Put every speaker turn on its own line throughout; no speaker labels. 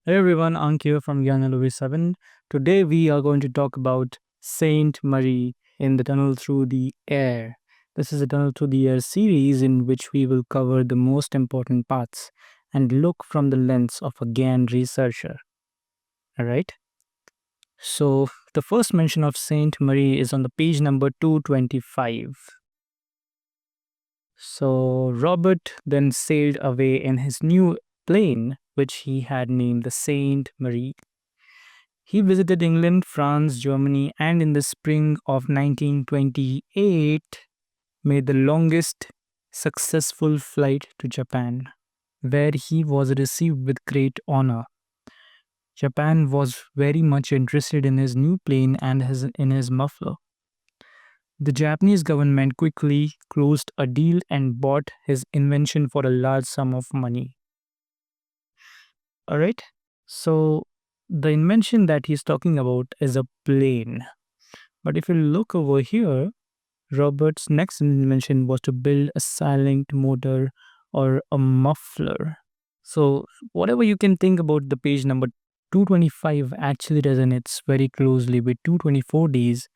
Hey everyone, Ank here from Gann Research. Today we are going to talk about Saint Marie in the Tunnel Through the Air. This is a Tunnel Through the Air series in which we will cover the most important parts and look from the lens of a Gann researcher. Alright? So the first mention of Saint Marie is on the page number 225. So Robert then sailed away in his new plane, which he had named the Saint Marie. He visited England, France, Germany, and in the spring of 1928 made the longest successful flight to Japan, where he was received with great honor. Japan was very much interested in his new plane and in his muffler. The Japanese government quickly closed a deal and bought his invention for a large sum of money. Alright, so the invention that he's talking about is a plane. But if you look over here, Robert's next invention was to build a silent motor or a muffler. So, whatever you can think about the page number 225 actually resonates very closely with 224 days,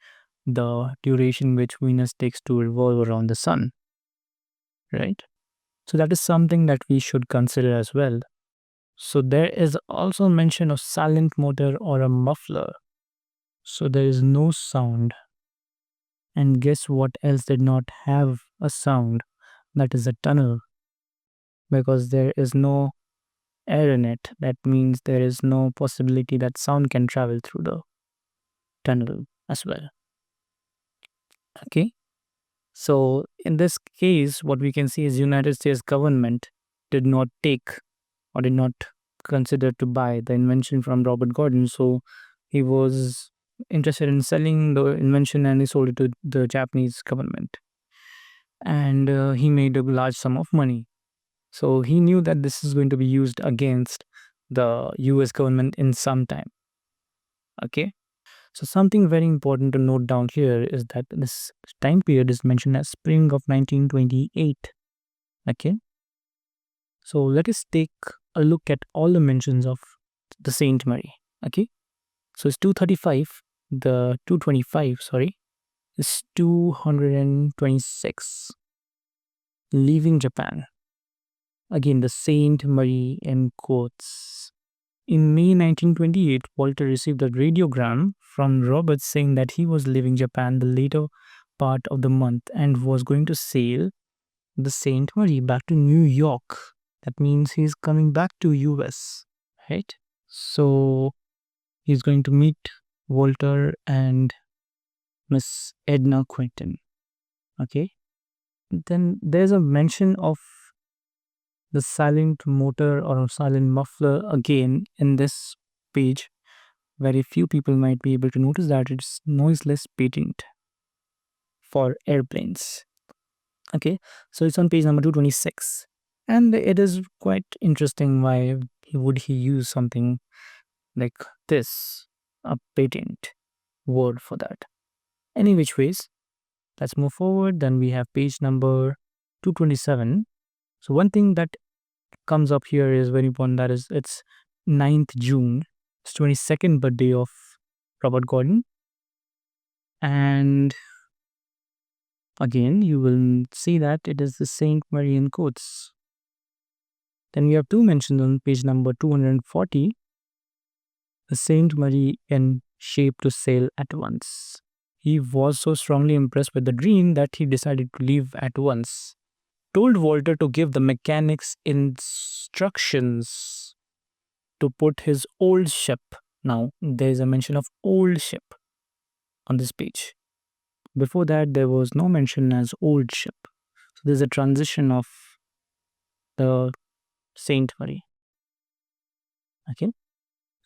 the duration which Venus takes to revolve around the sun. Right? So, that is something that we should consider as well. So, there is also mention of silent motor or a muffler. So, there is no sound. And guess what else did not have a sound? That is a tunnel. Because there is no air in it. That means there is no possibility that sound can travel through the tunnel as well. Okay. So in this case, what we can see is United States government did not take or did not consider to buy the invention from Robert Gordon. So he was interested in selling the invention and he sold it to the Japanese government. And he made a large sum of money. So he knew that this is going to be used against the US government in some time. Okay. So something very important to note down here is that this time period is mentioned as spring of 1928. Okay. So let us take a look at all the mentions of the Saint Mary. Okay. So it's 235. The 225, sorry, is 226. Leaving Japan. Again, the Saint Marie in quotes. In May 1928, Walter received a radiogram from Roberts saying that he was leaving Japan the later part of the month and was going to sail the Saint Marie back to New York. That means he's coming back to US, right? So he's going to meet Walter and Miss Edna Quinton. Okay. Then there's a mention of the silent motor or silent muffler again in this page. Very few people might be able to notice that it's noiseless patent for airplanes. Okay, so it's on page number 226. And it is quite interesting why would he use something like this, a patent word for that. Any which ways, let's move forward. Then we have page number 227. So one thing that comes up here is very important, that is it's 9th June. It's 22nd birthday of Robert Gordon. And again, you will see that it is the Saint Marie in quotes. Then we have two mentions on page number 240. The Saint Marie in shape to sail at once. He was so strongly impressed with the dream that he decided to leave at once. Told Walter to give the mechanics instructions to put his old ship. Now, there is a mention of old ship on this page. Before that, there was no mention as old ship. So there's a transition of the Saint Marie. Okay.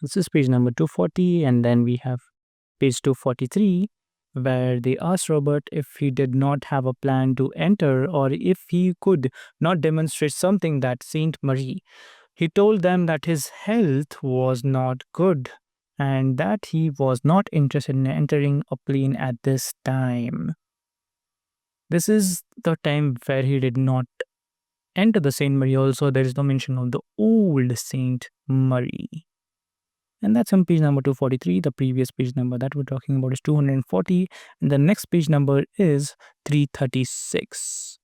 This is page number 240, and then we have page 243, where they asked Robert if he did not have a plan to enter or if he could not demonstrate something that Saint Marie. He told them that his health was not good and that he was not interested in entering a plane at this time. This is the time where he did not enter the Saint Marie. Also, there is no mention of the old Saint Marie. And that's on page number 243. The previous page number that we're talking about is 240. And the next page number is 336.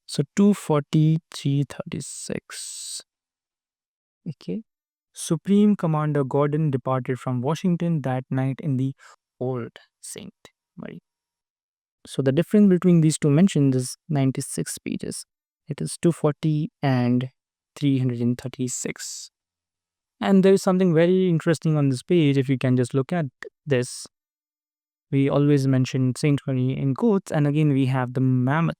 So 240, 336. Okay. Supreme Commander Gordon departed from Washington that night in the Old St. Mary. So the difference between these two mentions is 96 pages. It is 240 and 336. And there is something very interesting on this page. If you can just look at this, we always mention Saint Mary in quotes, and again we have the mammoth,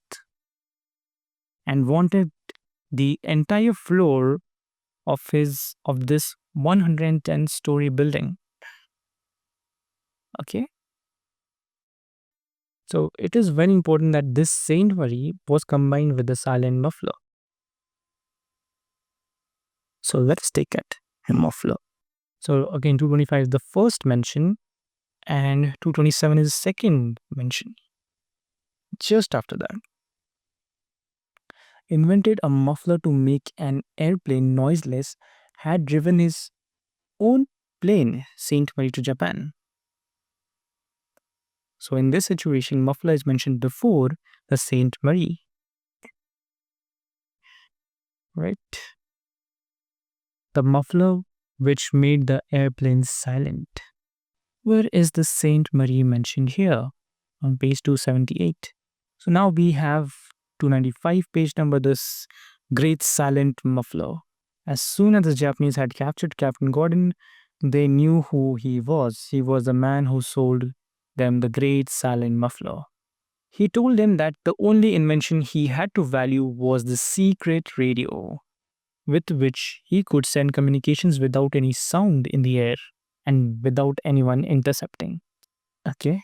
and wanted the entire floor of this 110-story building. Okay. So it is very important that this Saint Mary was combined with the silent muffler. So let's take it a muffler. So again, 225 is the first mention, and 227 is the second mention. Just after that, invented a muffler to make an airplane noiseless, had driven his own plane, Saint Mary, to Japan. So in this situation, muffler is mentioned before the Saint Mary. Right? The muffler which made the airplane silent. Where is the Saint Mary mentioned here? On page 278. So now we have 295 page number, this great silent muffler. As soon as the Japanese had captured Captain Gordon, they knew who he was. He was the man who sold them the great silent muffler. He told them that the only invention he had to value was the secret radio, with which he could send communications without any sound in the air and without anyone intercepting. Okay.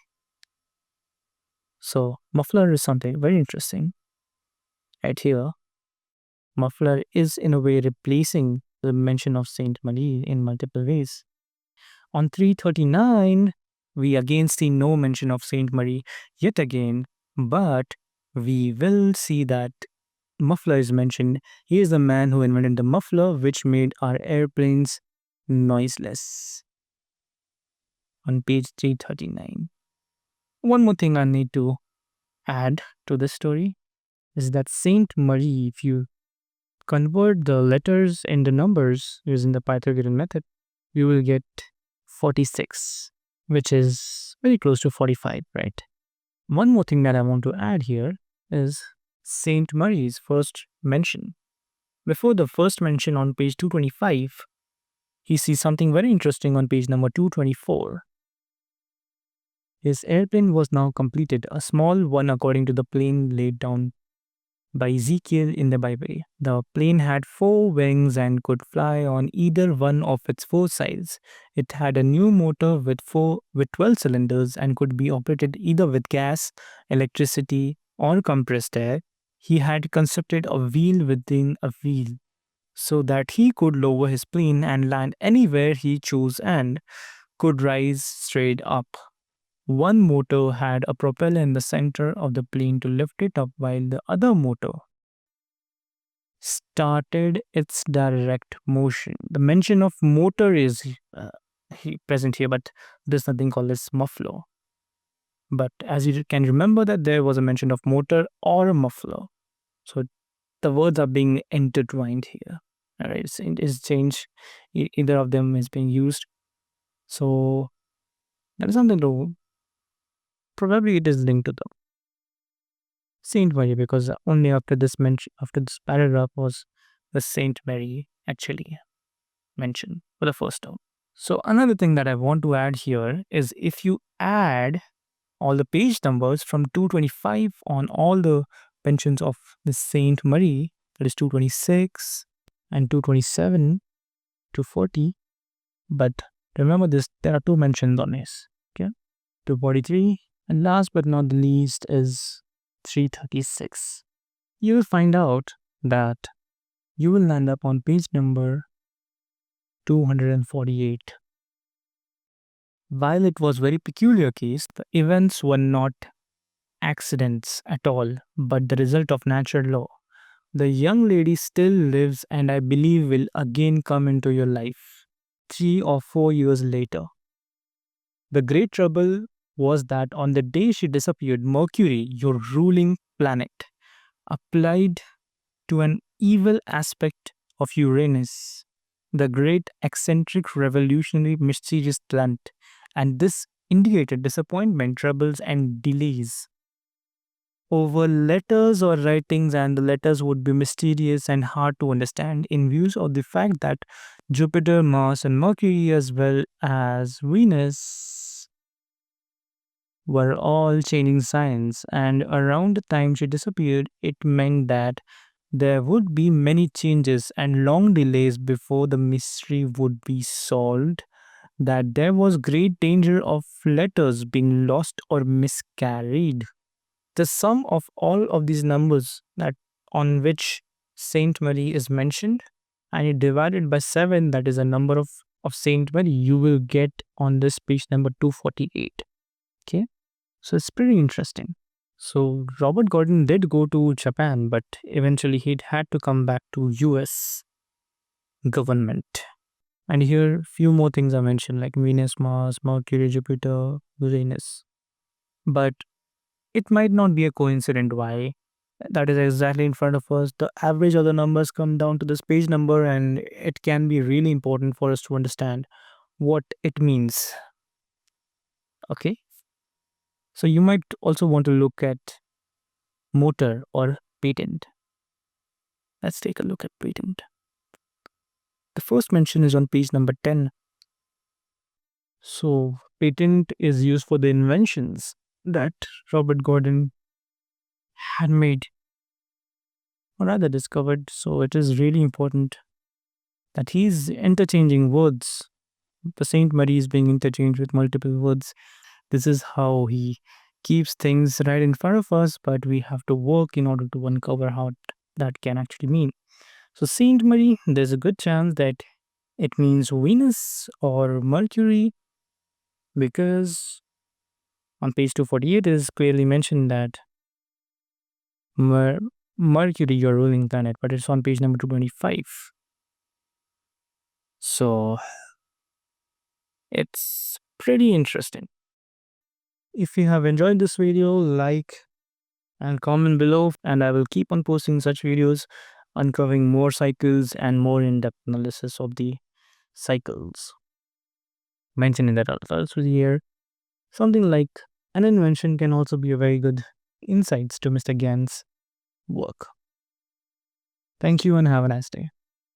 So muffler is something very interesting. Right here, muffler is in a way replacing the mention of Saint Mary in multiple ways. On 339, we again see no mention of Saint Mary yet again, but we will see that muffler is mentioned. He is the man who invented the muffler which made our airplanes noiseless. On page 339. One more thing I need to add to this story is that Saint Mary, if you convert the letters into numbers using the Pythagorean method, you will get 46, which is very close to 45, right? One more thing that I want to add here is Saint Mary's first mention. Before the first mention on page 225, he sees something very interesting on page number 224. His airplane was now completed, a small one according to the plan laid down by Ezekiel in the Bible. The plane had 4 wings and could fly on either one of its 4 sides. It had a new motor with 12 cylinders and could be operated either with gas, electricity, or compressed air. He had constructed a wheel within a wheel so that he could lower his plane and land anywhere he chose and could rise straight up. One motor had a propeller in the center of the plane to lift it up, while the other motor started its direct motion. The mention of motor is present here, but there's nothing called as muffler. But as you can remember that there was a mention of motor or a muffler. So the words are being intertwined here. All right, it's changed. Either of them is being used. So that is something to, probably it is linked to the Saint Mary, because only after this paragraph was the Saint Mary actually mentioned for the first time. So another thing that I want to add here is if you add all the page numbers from 225 on all the mentions of the Saint Mary, that is 226 and 227 to 40. But remember this, there are 2 mentions on this. Okay, 243, and last but not the least is 336. You will find out that you will land up on page number 248. While it was very peculiar case, the events were not accidents at all, but the result of natural law. The young lady still lives and I believe will again come into your life. 3 or 4 years later. The great trouble was that on the day she disappeared, Mercury, your ruling planet, applied to an evil aspect of Uranus, the great eccentric revolutionary mysterious planet, and this indicated disappointment, troubles, and delays over letters or writings, and the letters would be mysterious and hard to understand in view of the fact that Jupiter, Mars, and Mercury, as well as Venus, were all changing signs. And around the time she disappeared, it meant that there would be many changes and long delays before the mystery would be solved, that there was great danger of letters being lost or miscarried. The sum of all of these numbers that on which Saint Mary is mentioned, and you divide it by 7, that is a number of Saint Mary, you will get on this page number 248. Okay, so it's pretty interesting. So Robert Gordon did go to Japan, but eventually he had to come back to US government. And here few more things are mentioned like Venus, Mars, Mercury, Jupiter, Uranus. But it might not be a coincidence why that is exactly in front of us. The average of the numbers come down to this page number, and it can be really important for us to understand what it means. Okay. So you might also want to look at motor or patent. Let's take a look at patent. The first mention is on page number 10. So patent is used for the inventions that Robert Gordon had made or rather discovered. So it is really important that he's interchanging words. The Saint Mary is being interchanged with multiple words. This is how he keeps things right in front of us, but we have to work in order to uncover how that can actually mean. So Saint Mary, there's a good chance that it means Venus or Mercury, because on page 248 it is clearly mentioned that Mercury, your ruling planet, but it's on page number 225. So it's pretty interesting. If you have enjoyed this video, like and comment below, and I will keep on posting such videos uncovering more cycles and more in-depth analysis of the cycles mentioned in that also here. Something like an invention can also be a very good insights to Mr. Gann's work. Thank you and have a nice day.